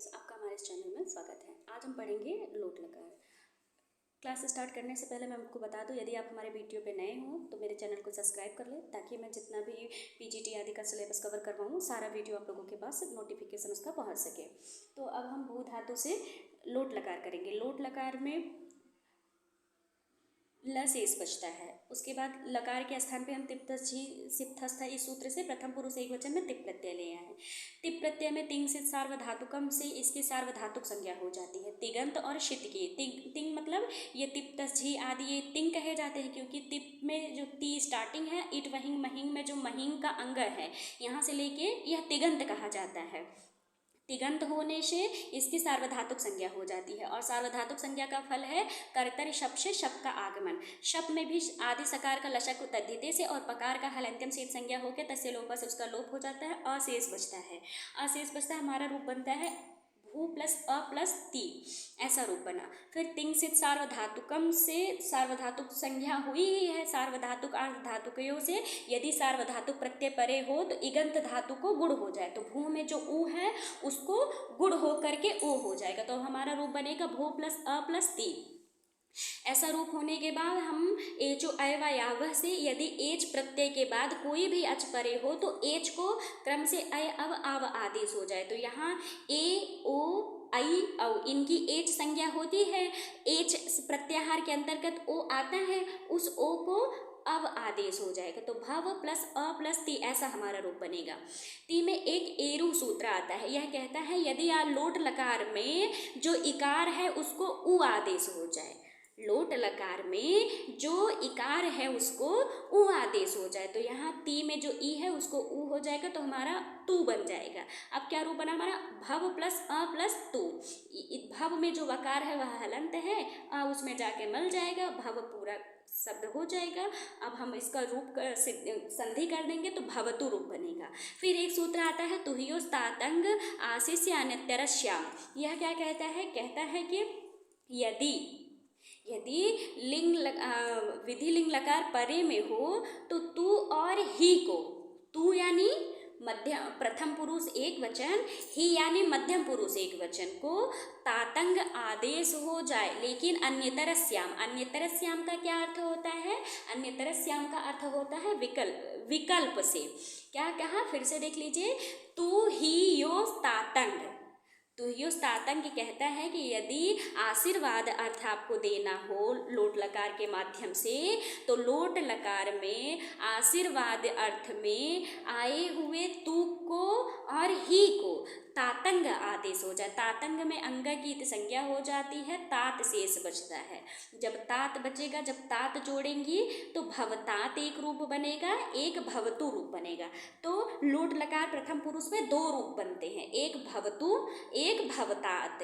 Friends, आपका हमारे इस चैनल में स्वागत है। आज हम पढ़ेंगे लोट लकार। क्लास स्टार्ट करने से पहले मैं आपको बता दूं, यदि आप हमारे वीडियो पे नए हो तो मेरे चैनल को सब्सक्राइब कर लें, ताकि मैं जितना भी पीजीटी आदि का सिलेबस कवर करवाऊँ सारा वीडियो आप लोगों के पास नोटिफिकेशन उसका पहुँच सके। तो अब हम भू धातु से लोट लकार करेंगे। लोट लकार में ल शेष बचता है। उसके बाद लकार के स्थान पे हम तिप्तस्थ इस सूत्र से प्रथम पुरुष एक वचन में तिप प्रत्यय ले आए हैं। तिप प्रत्यय में तिंग से सार्वधातुकम से इसकी सार्वधातुक संज्ञा हो जाती है। तिगंत और शित की तिंग मतलब ये तिप्तझी आदि ये तिंग कहे जाते हैं, क्योंकि तिप में जो ती स्टार्टिंग है, इट वहिंग महिंग में जो महिंग का अंग है, यहाँ से लेके यह तिगंत कहा जाता है। तिगंत होने से इसकी सार्वधातुक संज्ञा हो जाती है, और सार्वधातुक संज्ञा का फल है कर्तरी शप से शप का आगमन। शप में भी आदि सकार का लशक तद्धिते से और पकार का हलंत्यम से संज्ञा होकर तस्य लोप से उसका लोप हो जाता है, अशेष बचता है। अशेष बचता है, हमारा रूप बनता है भू प्लस अ प्लस ती, ऐसा रूप बना। फिर तिंग से सार्वधातुकम से सार्वधातुक संज्ञा हुई ही है सार्वधातुक धातुकयों से। यदि सार्वधातुक प्रत्यय परे हो तो इगंत धातु को गुण हो जाए, तो भू में जो ऊ है उसको गुण हो करके ओ हो जाएगा, तो हमारा रूप बनेगा भू प्लस अ प्लस ती। ऐसा रूप होने के बाद हम एचो अयवा यावह से यदि एच प्रत्यय के बाद कोई भी अच परे हो तो एच को क्रम से अय अव आव आदेश हो जाए। तो यहाँ ए ओ आई औ इनकी एच संज्ञा होती है। एच प्रत्याहार के अंतर्गत ओ आता है, उस ओ को अब आदेश हो जाएगा, तो भव प्लस अ प्लस ती, ऐसा हमारा रूप बनेगा। ती में एक एरु सूत्र आता है, यह कहता है यदि लोट लकार में जो इकार है उसको उ आदेश हो जाए, लोट लकार में जो इकार है उसको उ आदेश हो जाए, तो यहाँ ती में जो ई है उसको उ हो जाएगा, तो हमारा तू बन जाएगा। अब क्या रूप बना हमारा, भव प्लस अ प्लस तू। भव में जो वकार है वह हलंत है, अ उसमें जाके मल जाएगा, भव पूरा शब्द हो जाएगा। अब हम इसका रूप संधि कर देंगे तो भवतु रूप बनेगा। फिर एक सूत्र आता है तुहियो तातंग आशिष्य अन्यतरश्याम। यह क्या कहता है, कहता है कि यदि लिंग विधि लिंग लकार परे में हो तो तू और ही को, तू यानी मध्य प्रथम पुरुष एक वचन, ही यानी मध्यम पुरुष एक वचन को तातंग आदेश हो जाए, लेकिन अन्यतर श्याम का क्या अर्थ होता है, अन्यतर श्याम का अर्थ होता है विकल्प से। क्या कहा, फिर से देख लीजिए, तू ही यो तातंग, तो यो तातंग कहता है कि यदि आशीर्वाद अर्थ आपको देना हो लोट लकार के माध्यम से, तो लोट लकार में आशीर्वाद अर्थ में आए हुए तू को और ही को तातंग आदेश हो जाए। तातंग में अंग की संज्ञा हो जाती है, तात शेष बचता है। जब तात बचेगा, जब तात जोड़ेंगी तो भवतात एक रूप बनेगा, एक भवतु रूप बनेगा। तो लोट लकार प्रथम पुरुष में दो रूप बनते हैं, एक भवतु एक भवतात।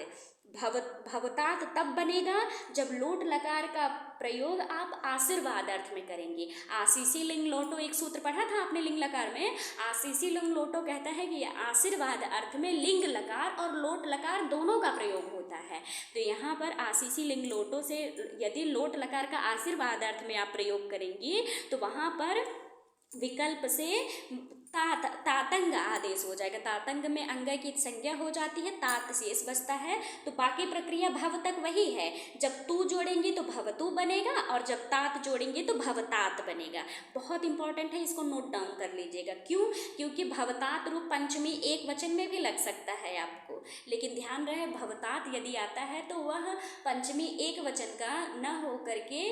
भवतात तब बनेगा जब लोट लकार का प्रयोग आप आशीर्वाद अर्थ में करेंगे। आशीषी लिंग लोटो, एक सूत्र पढ़ा था आपने लिंग लकार में, आशीषी लिंग लोटो कहता है कि आशीर्वाद अर्थ में लिंग लकार और लोट लकार दोनों का प्रयोग होता है। तो यहाँ पर आशीषी लिंग लोटो से यदि लोट लकार का आशीर्वाद अर्थ में आप प्रयोग करेंगे तो वहाँ पर विकल्प से तातंग आदेश हो जाएगा। तातंग में अंग की संज्ञा हो जाती है, तात शेष बचता है, तो बाकी प्रक्रिया भव तक वही है। जब तू जोड़ेंगे तो भवतु बनेगा, और जब तात जोड़ेंगे तो भवतात बनेगा। बहुत इंपॉर्टेंट है, इसको नोट डाउन कर लीजिएगा। क्यों, क्योंकि भवतात रूप पंचमी एक वचन में भी लग सकता है आपको, लेकिन ध्यान रहे भवतात यदि आता है तो वह पंचमी एक वचन का न हो करके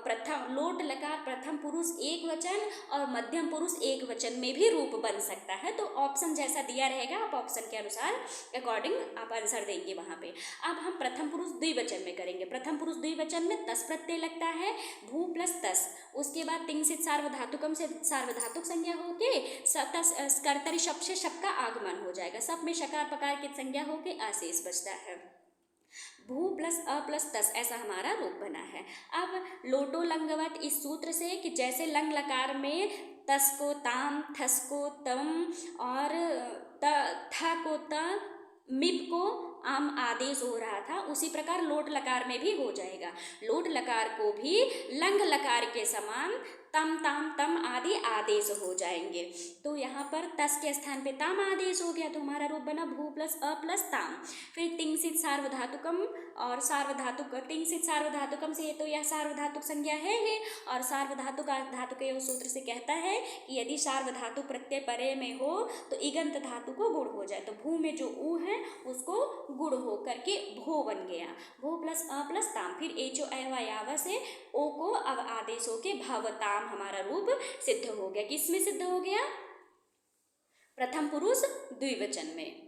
प्रथम लोट लकार प्रथम पुरुष एक वचन और मध्यम पुरुष एक वचन में भी रूप बन सकता है। तो ऑप्शन जैसा दिया रहेगा, आप ऑप्शन के अनुसार अकॉर्डिंग आप आंसर देंगे वहाँ पे। अब हम प्रथम पुरुष द्विवचन में करेंगे। प्रथम पुरुष द्विवचन में तस प्रत्यय लगता है, भू प्लस तस, उसके बाद तिंग से सार्वधातुकम से सार्वधातुक संज्ञा होके कर्तरी शप से शप का आगमन हो जाएगा। शप में शकार पकार की संज्ञा होके अशेष बचता है। भू प्लस अ प्लस तस, ऐसा हमारा रूप बना है। अब लोटो लंगवत इस सूत्र से कि जैसे लंग लकार में तस को ताम, थस को तम और था को त, मिप को आम आदेश हो रहा था, उसी प्रकार लोट लकार में भी हो जाएगा। लोट लकार को भी लंग लकार के समान तम ताम तम आदि आदेश हो जाएंगे। तो यहाँ पर तस के स्थान पे ताम आदेश हो गया, तो हमारा रूप बना भू प्लस अ प्लस ताम। फिर तिंग सित सार्वधातुकम और सार्वधातुक, तिंग सित सार्वधातुकम से, तो यह सार्वधातुक संज्ञा है और सार्वधातुक धातु के सूत्र से कहता है कि यदि सार्वधातु प्रत्यय परे में हो तो इगंत धातु को गुण हो जाए। तो भू में जो ऊ है उसको गुण हो करके भो बन गया, भो प्लस अ प्लस ताम। फिर एचो एवा यावा से ओ को अब आदेश हो के भवताम हमारा रूप सिद्ध हो गया। किसमें सिद्ध हो गया? प्रथम पुरुष द्विवचन में।